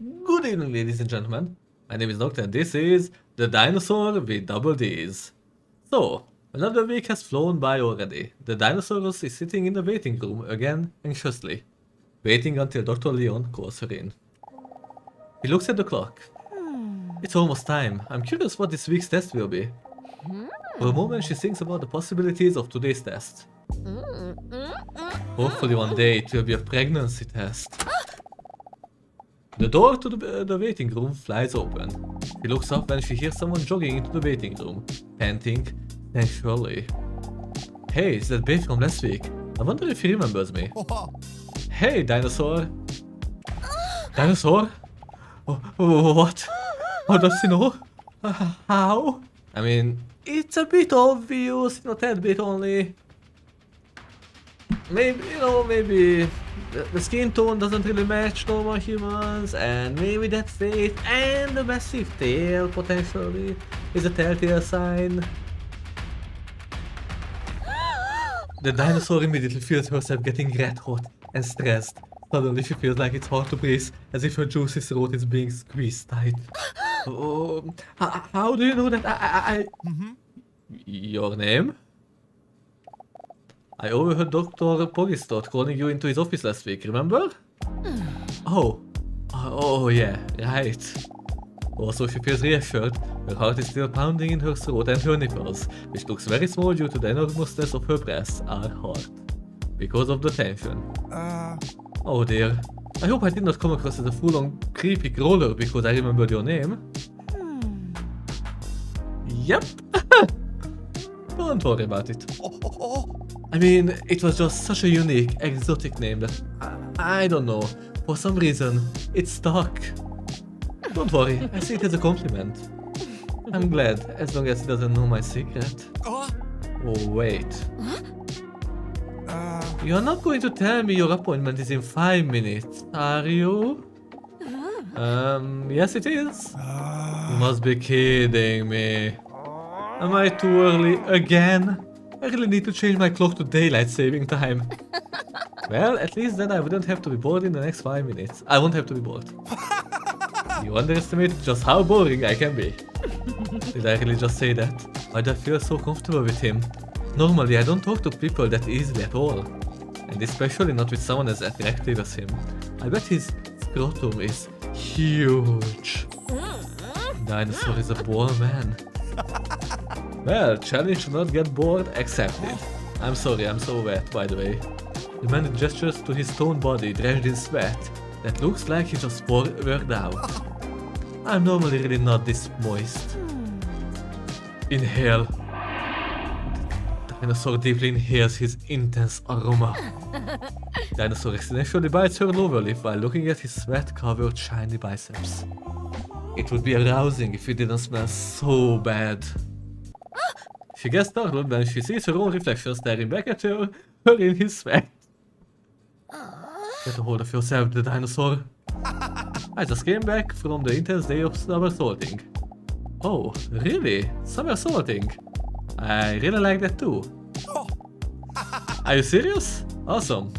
Good evening, ladies and gentlemen. My name is Nocta and this is the dinosaur with double D's. So, another week has flown by already. The dinosaurus is sitting in the waiting room again, anxiously, waiting until Dr. Leon calls her in. He looks at the clock. It's almost time. I'm curious what this week's test will be. For a moment, she thinks about the possibilities of today's test. Hopefully one day it will be a pregnancy test. The door to the waiting room flies open. She looks up when she hears someone jogging into the waiting room, panting sensually. Hey, it's that babe from last week. I wonder if he remembers me. Hey, dinosaur. Dinosaur? What? How does he know? How? I mean, it's a bit obvious, not that bit only. Maybe, maybe the skin tone doesn't really match normal humans, and maybe that face and the massive tail potentially is a telltale sign. The dinosaur immediately feels herself getting red hot and stressed. Suddenly she feels like it's hard to breathe, as if her juicy throat is being squeezed tight. Oh, how do you know that Your name? I overheard Dr. Pogistot calling you into his office last week, remember? Oh yeah, right. Also, she feels reassured. Her heart is still pounding in her throat, and her nipples, which looks very small due to the enormousness of her breasts, are hard. Because of the tension. Oh dear. I hope I did not come across as a full-on creepy crawler because I remembered your name. Yep. Don't worry about it. I mean, it was just such a unique, exotic name that, I don't know, for some reason, it stuck. Don't worry, I see it as a compliment. I'm glad, as long as he doesn't know my secret. Oh, wait. You're not going to tell me your appointment is in 5 minutes, are you? Yes it is. You must be kidding me. Am I too early again? I really need to change my clock to daylight saving time. Well, at least then I wouldn't have to be bored in the next 5 minutes. I won't have to be bored. You underestimated just how boring I can be. Did I really just say that? Why do I feel so comfortable with him? Normally I don't talk to people that easily at all. And especially not with someone as attractive as him. I bet his scrotum is huge. Dinosaur is a poor man. Well, challenge to not get bored accepted. I'm sorry, I'm so wet, by the way. The man gestures to his toned body drenched in sweat that looks like he just worked out. I'm normally really not this moist. Inhale. Dinosaur deeply inhales his intense aroma. Dinosaur accidentally bites her lower lip while looking at his sweat-covered shiny biceps. It would be arousing if it didn't smell so bad. She gets startled when she sees her own reflection staring back at her in his sweat. Get a hold of yourself, the dinosaur. I just came back from the intense day of summer salting. Oh, really? Summer salting? I really like that too. Are you serious? Awesome.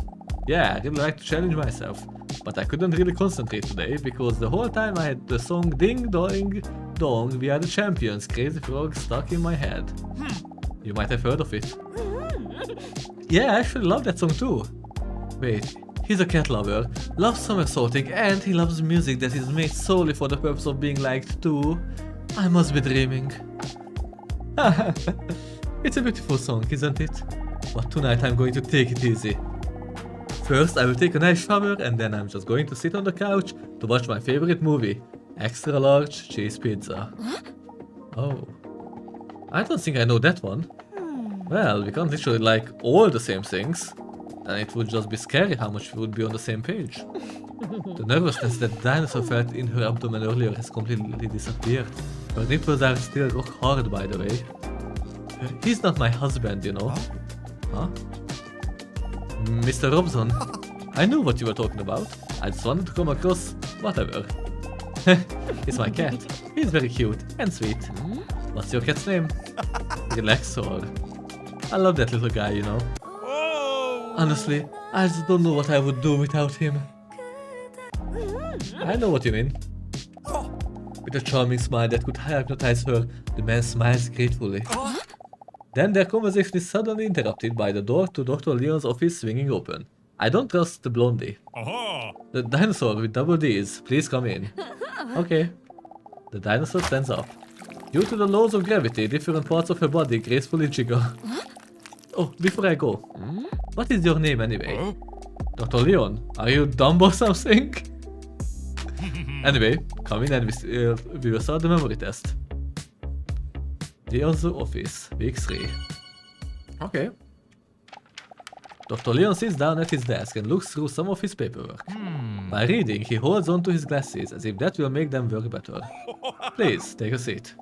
Yeah, I really like to challenge myself. But I couldn't really concentrate today because the whole time I had the song Ding Dong Dong We Are the Champions Crazy Frog stuck in my head. You might have heard of it. Yeah, I actually love that song too. Wait, he's a cat lover, loves somersaulting, and he loves music that is made solely for the purpose of being liked too. I must be dreaming. It's a beautiful song, isn't it? But tonight I'm going to take it easy. First I will take a nice shower and then I'm just going to sit on the couch to watch my favorite movie, Extra Large Cheese Pizza. Oh. I don't think I know that one. Well, we can't literally like all the same things. And it would just be scary how much we would be on the same page. The nervousness that Dinosaur felt in her abdomen earlier has completely disappeared. Her nipples are still rock hard, by the way. He's not my husband, you know. Huh? Mr. Robson, I knew what you were talking about. I just wanted to come across whatever. It's my cat. He's very cute and sweet. What's your cat's name? Relaxor. I love that little guy, you know. Honestly, I just don't know what I would do without him. I know what you mean. With a charming smile that could hypnotize her, the man smiles gratefully. Then their conversation is suddenly interrupted by the door to Dr. Leon's office swinging open. I don't trust the blondie. The dinosaur with double D's, please come in. Okay. The dinosaur stands up. Due to the laws of gravity, different parts of her body gracefully jiggle. Oh, before I go, what is your name anyway? Dr. Leon, are you dumb or something? Anyway, come in and we will start the memory test. Leon's office, week 3. Okay. Dr. Leon sits down at his desk and looks through some of his paperwork. While reading, he holds onto his glasses as if that will make them work better. Please, take a seat.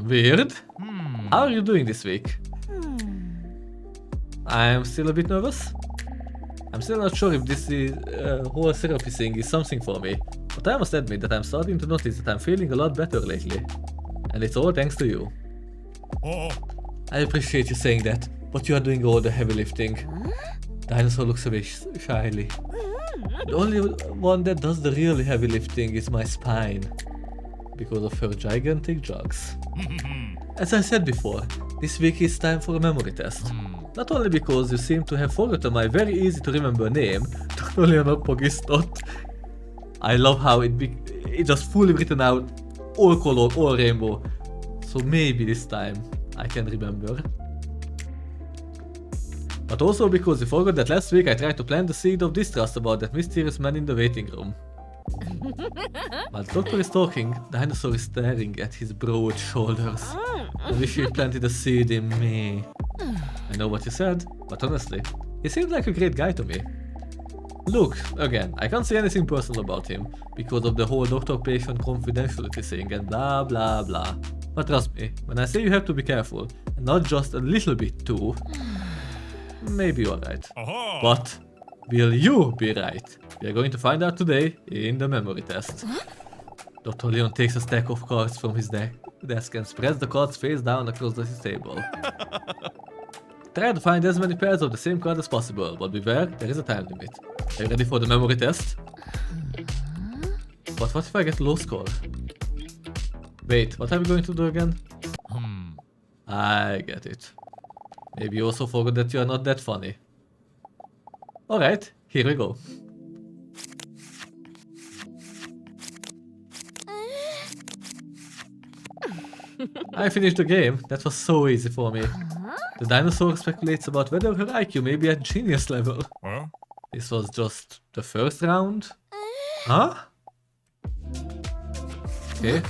Weird. How are you doing this week? I'm still a bit nervous. I'm still not sure if this whole therapy thing is something for me, but I must admit that I'm starting to notice that I'm feeling a lot better lately. And it's all thanks to you. I appreciate you saying that, but you are doing all the heavy lifting. Dinosaur looks away shyly. The only one that does the really heavy lifting is my spine, because of her gigantic jugs. As I said before, this week is time for a memory test. Not only because you seem to have forgotten my very easy to remember name, Dr. Leonard Pogistot. I love how it just fully written out, all color, all rainbow. So maybe this time I can remember. But also because you forgot that last week I tried to plant the seed of distrust about that mysterious man in the waiting room. While the doctor is talking, the dinosaur is staring at his broad shoulders. I wish he planted a seed in me. I know what you said, but honestly, he seems like a great guy to me. Look, again, I can't say anything personal about him, because of the whole doctor-patient confidentiality thing and blah blah blah. But trust me, when I say you have to be careful, and not just a little bit too, maybe you're right. But will you be right? We are going to find out today in the memory test. Dr. Leon takes a stack of cards from his desk and spreads the cards face down across his table. Try to find as many pairs of the same card as possible, but beware, there is a time limit. Are you ready for the memory test? But what if I get low score? Wait, what are we going to do again? I get it. Maybe you also forgot that you are not that funny. Alright, here we go. I finished the game. That was so easy for me. The dinosaur speculates about whether her IQ may be at genius level. This was just the first round? Huh? Okay.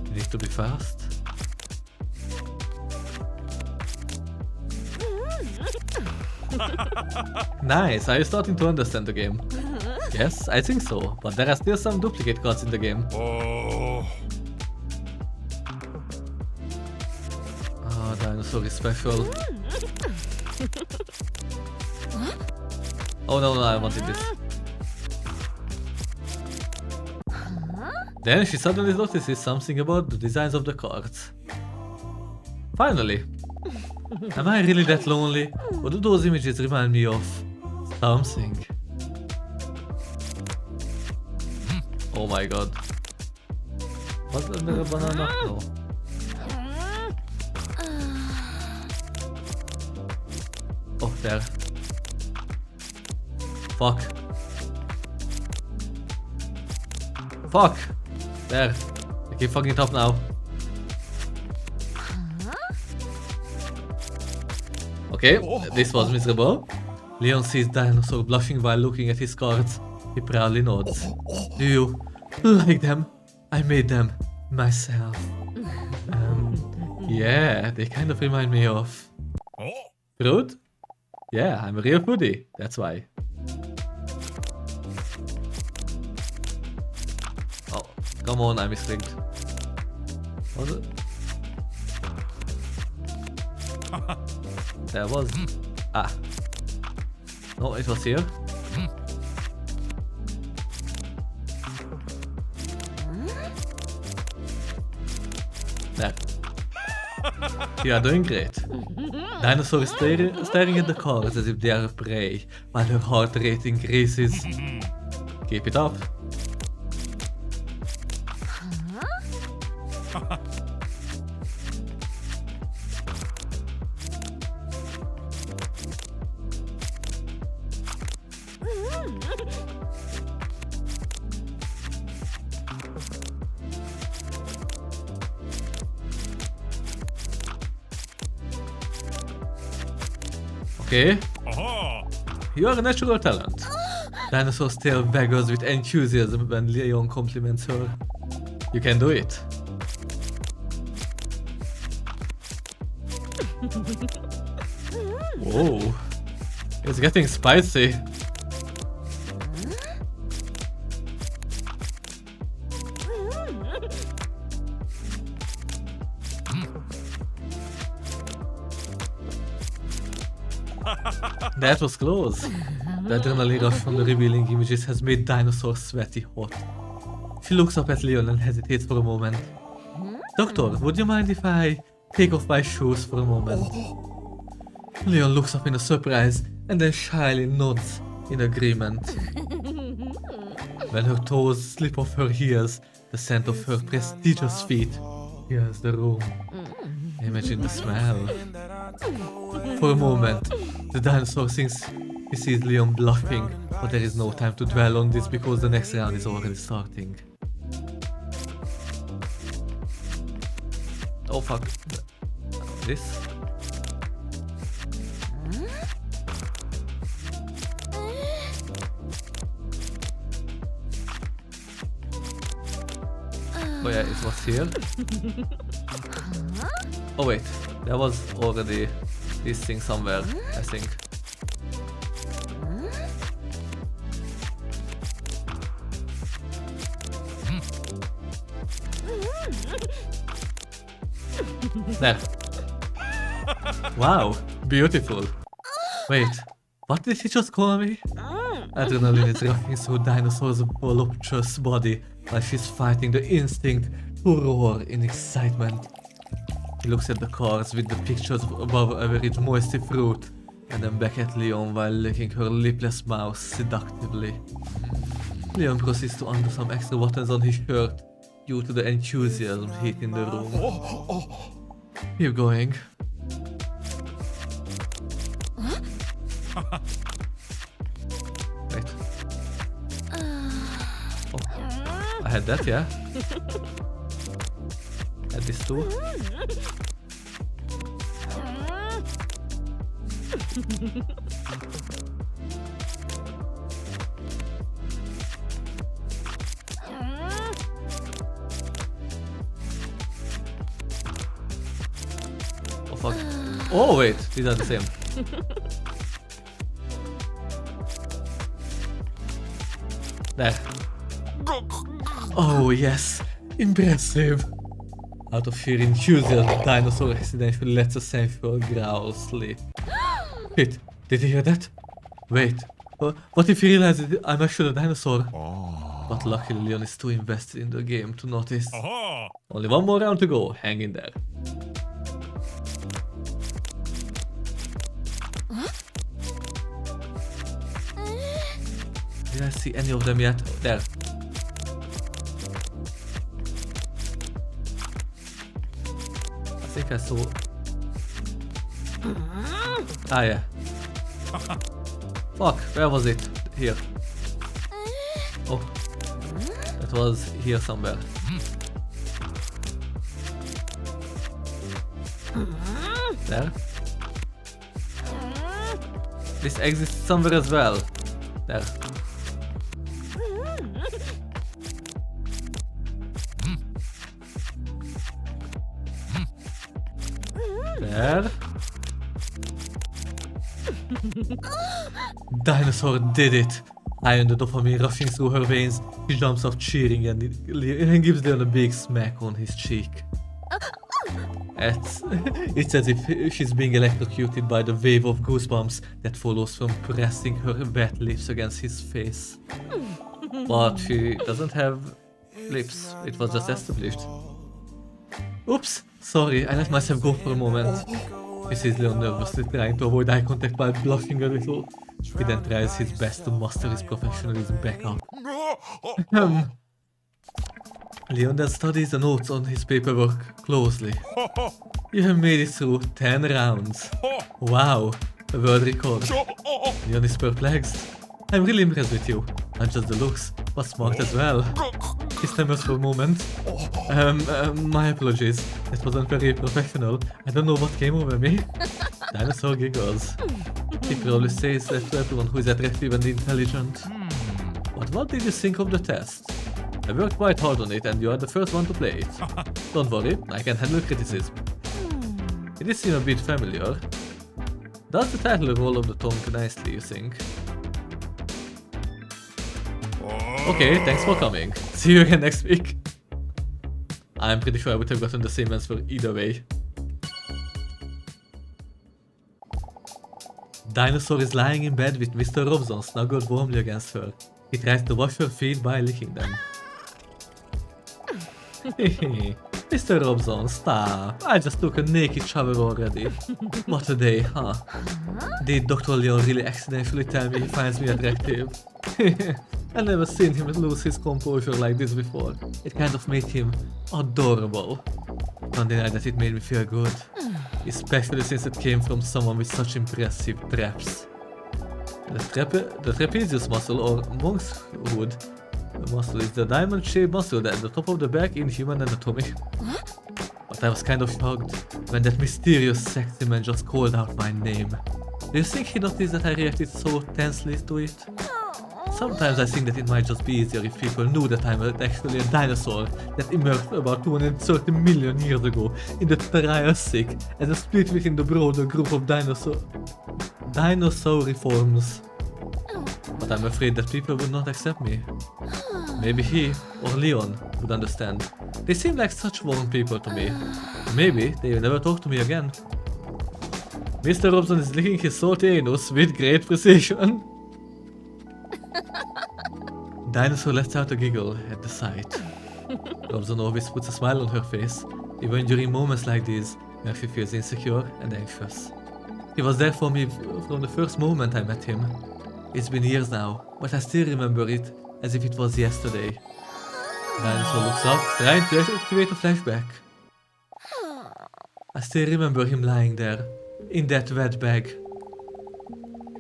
You need to be fast. Nice, are you starting to understand the game? Yes, I think so, but there are still some duplicate cards in the game. Oh, dinosaur is special. Oh no, I wanted this. Then she suddenly notices something about the designs of the cards. Finally! Am I really that lonely? Or do those images remind me of something? Oh my god. Was there a banana? No. Oh, there. Fuck. Fuck! There. I keep fucking it up now. Okay, this was miserable. Leon sees Dinosaur blushing while looking at his cards. He proudly nods. Do you like them? I made them myself. Yeah, they kind of remind me of... Fruit? Yeah, I'm a real foodie, that's why. Oh, come on, I misclicked. Was it? There was... Ah. No, it was here. There. You are doing great. Dinosaur is staring at the cars as if they are prey, while her heart rate increases. Keep it up. Okay. You are a natural talent. Dinosaur still beggars with enthusiasm when Leon compliments her. You can do it. Whoa. It's getting spicy. That was close. The adrenaline rush from the revealing images has made Dinosaur sweaty hot. She looks up at Leon and hesitates for a moment. Doctor, would you mind if I take off my shoes for a moment? Leon looks up in a surprise and then shyly nods in agreement. When her toes slip off her heels, the scent of her prestigious feet fills the room. Imagine the smell. For a moment, the dinosaur thinks he sees Leon bluffing, but there is no time to dwell on this because the next round is already starting. Oh fuck. This? Oh yeah, it was here. Oh wait, there was already this thing somewhere, I think. There. Wow, beautiful. Wait, what did he just call me? Adrenaline is rushing through Dinosaur's voluptuous body while she's fighting the instinct to roar in excitement. He looks at the cards with the pictures of above average moisty fruit, and then back at Leon while licking her lipless mouth seductively. Leon proceeds to undo some extra buttons on his shirt due to the enthusiasm heat in the room. Keep going. Wait. Oh, I had that, yeah? Had this too. Oh fuck. Oh wait, these are the same. There. Oh yes, impressive. Out of sheer enthusiasm, the dinosaur accidentally lets a sensual growl slip. Wait, did you hear that? Wait, what if he realizes I'm actually a dinosaur? But luckily Leon is too invested in the game to notice. Only one more round to go, hang in there. Did I see any of them yet? There. I think I saw... Ah yeah. Fuck, where was it? Here. Oh. That was here somewhere. There. This exists somewhere as well. There. There. Dinosaur did it! Iron the dopamine rushing through her veins. She jumps off cheering and gives Leon a big smack on his cheek. It's as if she's being electrocuted by the wave of goosebumps that follows from pressing her wet lips against his face. But she doesn't have lips, it was just established. Oops, Sorry, I let myself go for a moment. He says Leon nervously, trying to avoid eye contact while blushing a little. He then tries his best to muster his professionalism back up. Leon then studies the notes on his paperwork closely. You have made it through 10 rounds. Wow, a world record. Leon is perplexed. I'm really impressed with you. Not just the looks, but smart as well. He stammers for a moment. My apologies. That wasn't very professional. I don't know what came over me. Dinosaur giggles. He probably says that to everyone who is attractive and intelligent. But what did you think of the test? I worked quite hard on it and you are the first one to play it. Don't worry, I can handle criticism. It does seem a bit familiar. Does the title roll off the tongue nicely, you think? Okay, thanks for coming. See you again next week. I'm pretty sure I would have gotten the same answer either way. Dinosaur is lying in bed with Mr. Robson snuggled warmly against her. He tries to wash her feet by licking them. Mr. Robson, stop. I just took a naked shower already. What a day, huh? Did Dr. Leon really accidentally tell me he finds me attractive? I've never seen him lose his composure like this before. It kind of made him adorable. Can't deny that it made me feel good. Especially since it came from someone with such impressive traps. The trapezius muscle or monk's hood muscle is the diamond-shaped muscle at the top of the back in human anatomy. But I was kind of shocked when that mysterious sexy man just called out my name. Do you think he noticed that I reacted so tensely to it? Sometimes I think that it might just be easier if people knew that I'm actually a dinosaur that emerged about 230 million years ago in the Triassic as a split within the broader group of dinosauriforms. But I'm afraid that people would not accept me. Maybe he or Leon would understand. They seem like such warm people to me. Maybe they will never talk to me again. Mr. Robson is licking his salty anus with great precision. Dinosaur lets out a giggle at the sight. Robson always puts a smile on her face, even during moments like these where she feels insecure and anxious. He was there for me from the first moment I met him. It's been years now, but I still remember it as if it was yesterday. Dinosaur looks up, trying to activate a flashback. I still remember him lying there, in that wet bag.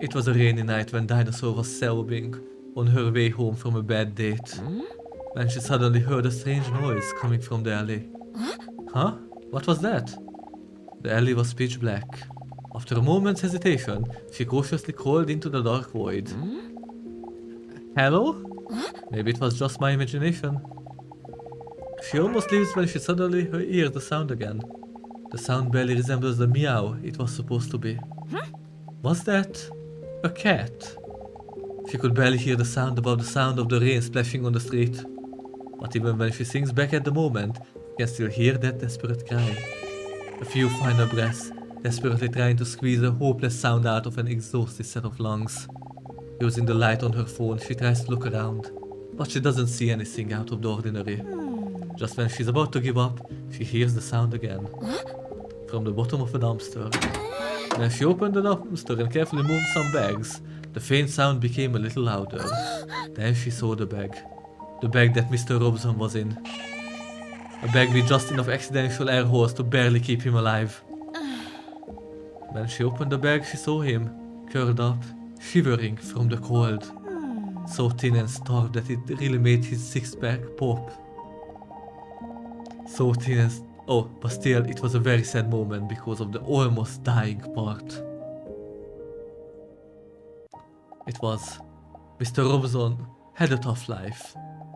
It was a rainy night when Dinosaur was sobbing on her way home from a bad date, when she suddenly heard a strange noise coming from the alley. Huh? What was that? The alley was pitch black. After a moment's hesitation, she cautiously called into the dark void. Hello? Maybe it was just my imagination. She almost leaves when she suddenly hears the sound again. The sound barely resembles the meow it was supposed to be. Was that a cat? She could barely hear the sound above the sound of the rain splashing on the street. But even when she sings back at the moment, she can still hear that desperate cry. A few final breaths, desperately trying to squeeze a hopeless sound out of an exhausted set of lungs. Using the light on her phone, she tries to look around, but she doesn't see anything out of the ordinary. Just when she's about to give up, she hears the sound again. From the bottom of a dumpster. When she opened the dumpster and carefully moved some bags, the faint sound became a little louder. Then she saw the bag. The bag that Mr. Robson was in. A bag with just enough accidental air holes to barely keep him alive. When she opened the bag, she saw him, curled up, shivering from the cold. So thin and starved that it really made his six-pack pop. So thin and... Oh, but still, it was a very sad moment because of the almost dying part. It was... Mr. Robson had a tough life.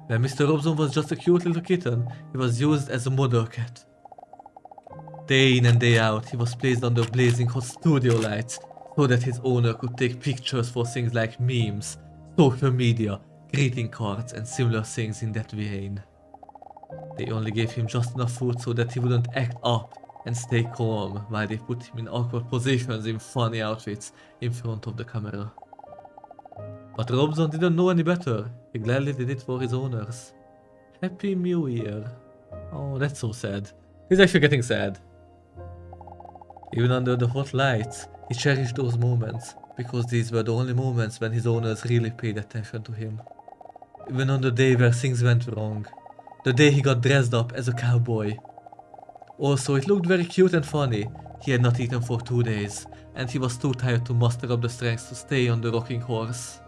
When Mr. Robson was just a cute little kitten, he was used as a model cat. Day in and day out, he was placed under blazing hot studio lights so that his owner could take pictures for things like memes, social media, greeting cards and similar things in that vein. They only gave him just enough food so that he wouldn't act up and stay calm while they put him in awkward positions in funny outfits in front of the camera. But Robson didn't know any better. He gladly did it for his owners. Happy New Year. Oh, that's so sad. He's actually getting sad. Even under the hot lights, he cherished those moments, because these were the only moments when his owners really paid attention to him. Even on the day where things went wrong, the day he got dressed up as a cowboy. Also, it looked very cute and funny. He had not eaten for 2 days, and he was too tired to muster up the strength to stay on the rocking horse.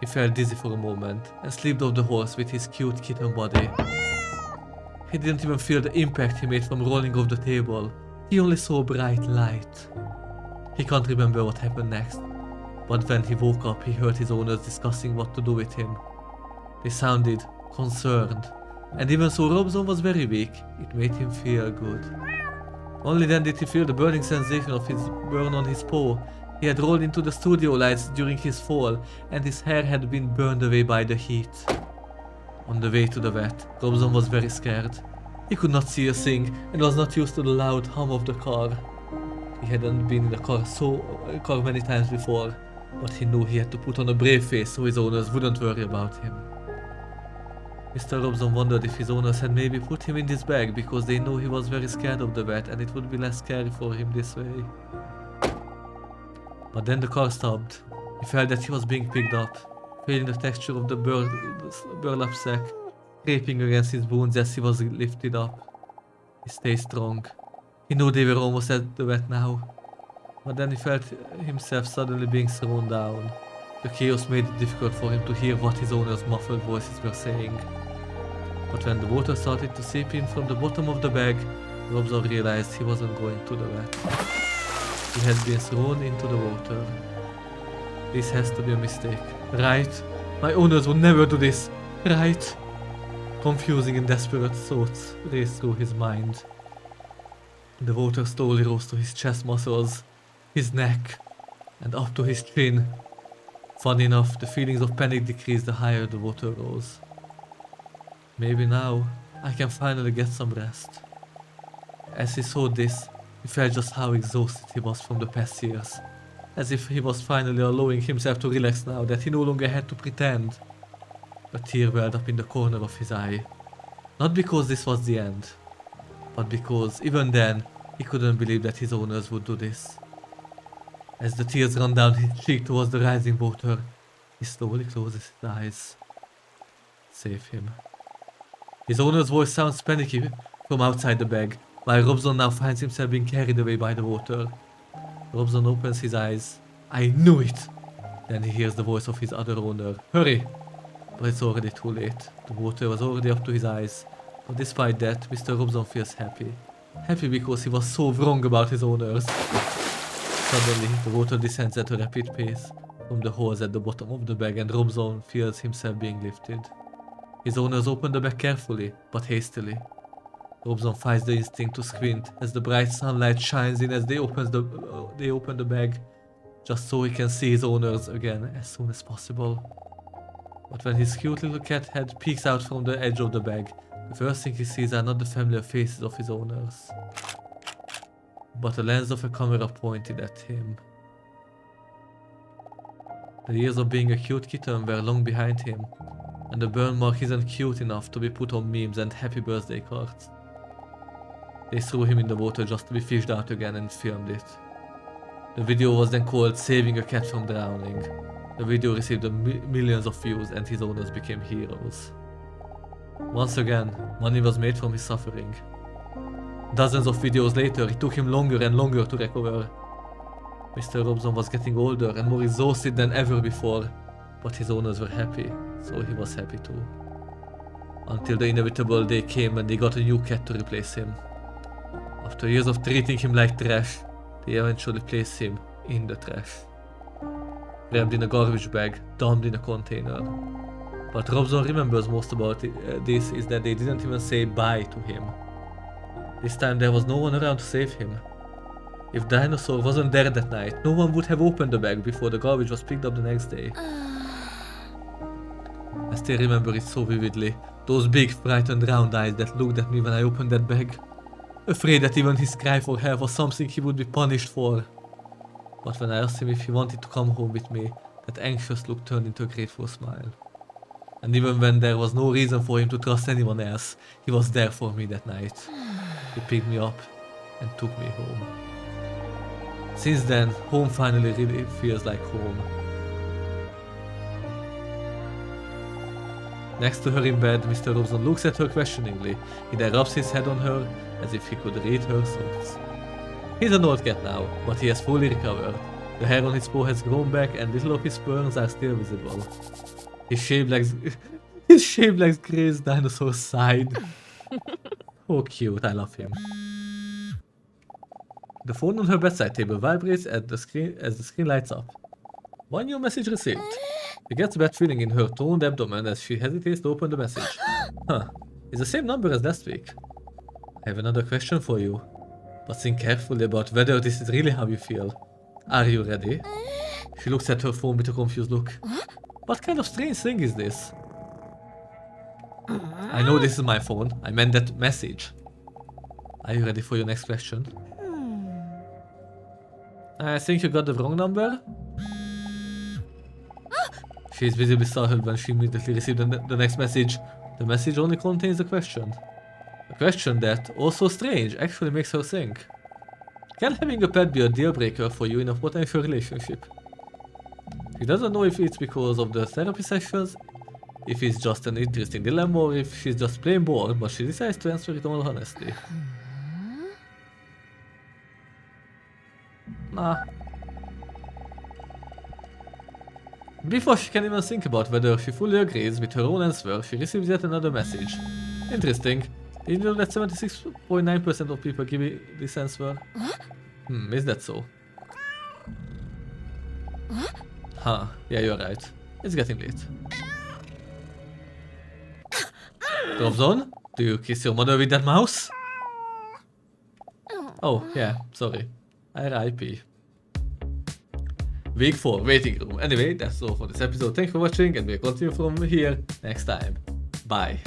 He felt dizzy for a moment, and slipped off the horse with his cute kitten body. He didn't even feel the impact he made from rolling off the table. He only saw bright light. He can't remember what happened next, but when he woke up he heard his owners discussing what to do with him. They sounded concerned, and even though Robson was very weak, it made him feel good. Only then did he feel the burning sensation of his burn on his paw. He had rolled into the studio lights during his fall, and his hair had been burned away by the heat. On the way to the vet, Robson was very scared. He could not see a thing, and was not used to the loud hum of the car. He hadn't been in a car many times before, but he knew he had to put on a brave face so his owners wouldn't worry about him. Mr. Robson wondered if his owners had maybe put him in this bag because they knew he was very scared of the vet and it would be less scary for him this way. But then the car stopped. He felt that he was being picked up, feeling the texture of the burlap sack scraping against his wounds as he was lifted up. He stayed strong. He knew they were almost at the vet now. But then he felt himself suddenly being thrown down. The chaos made it difficult for him to hear what his owner's muffled voices were saying. But when the water started to seep in from the bottom of the bag, Robson realized he wasn't going to the vet. He had been thrown into the water. This has to be a mistake. Right? My owners would never do this. Right? Confusing and desperate thoughts raced through his mind. The water slowly rose to his chest muscles, his neck, and up to his chin. Funny enough, the feelings of panic decreased the higher the water rose. Maybe now I can finally get some rest. As he saw this, he felt just how exhausted he was from the past years. As if he was finally allowing himself to relax now that he no longer had to pretend. A tear welled up in the corner of his eye. Not because this was the end, but because even then he couldn't believe that his owners would do this. As the tears ran down his cheek towards the rising water, he slowly closes his eyes. Save him. His owner's voice sounds panicky from outside the bag, while Robson now finds himself being carried away by the water. Robson opens his eyes. I knew it! Then he hears the voice of his other owner. Hurry! But it's already too late. The water was already up to his eyes. But despite that, Mr. Robson feels happy. Happy because he was so wrong about his owners. Suddenly, the water descends at a rapid pace from the holes at the bottom of the bag and Robson feels himself being lifted. His owners open the bag carefully, but hastily. Robson fights the instinct to squint as the bright sunlight shines in as they open the bag, just so he can see his owners again as soon as possible. But when his cute little cat head peeks out from the edge of the bag, the first thing he sees are not the familiar faces of his owners, but the lens of a camera pointed at him. The years of being a cute kitten were long behind him, and the burn mark isn't cute enough to be put on memes and happy birthday cards. They threw him in the water just to be fished out again and filmed it. The video was then called Saving a Cat from Drowning. The video received millions of views and his owners became heroes. Once again, money was made from his suffering. Dozens of videos later, it took him longer and longer to recover. Mr. Robson was getting older and more exhausted than ever before, but his owners were happy, so he was happy too. Until the inevitable day came when they got a new cat to replace him. After years of treating him like trash, they eventually placed him in the trash. Wrapped in a garbage bag, dumped in a container. What Robson remembers most about this is that they didn't even say bye to him. This time there was no one around to save him. If DDinosaur wasn't there that night, no one would have opened the bag before the garbage was picked up the next day. I still remember it so vividly, those big frightened round eyes that looked at me when I opened that bag. Afraid that even his cry for help was something he would be punished for. But when I asked him if he wanted to come home with me, that anxious look turned into a grateful smile. And even when there was no reason for him to trust anyone else, he was there for me that night. He picked me up and took me home. Since then, home finally really feels like home. Next to her in bed, Mr. Robson looks at her questioningly. He then rubs his head on her as if he could read her thoughts. He's an old cat now, but he has fully recovered. The hair on his paw has grown back and little of his burns are still visible. His shaved legs graze Dinosaur's side. Oh cute, I love him. The phone on her bedside table vibrates as the screen lights up. One new message received. She gets a bad feeling in her toned abdomen as she hesitates to open the message. Huh, it's the same number as last week. I have another question for you, but think carefully about whether this is really how you feel. Are you ready? She looks at her phone with a confused look. What kind of strange thing is this? I know this is my phone. I meant that message. Are you ready for your next question? I think you got the wrong number. She is visibly startled when she immediately received the next message. The message only contains a question. A question that, also strange, actually makes her think. Can having a pet be a deal breaker for you in a potential relationship? She doesn't know if it's because of the therapy sessions, if it's just an interesting dilemma, or if she's just plain bored, but she decides to answer it all honestly. Nah. Before she can even think about whether she fully agrees with her own answer, she receives yet another message. Interesting. Did you know that 76.9% of people give it this answer? Is that so? Huh, yeah, you're right. It's getting late. Robson, do you kiss your mother with that mouse? Oh, yeah, sorry. R.I.P. Week 4, waiting room. Anyway, that's all for this episode. Thanks for watching and we'll continue from here next time. Bye.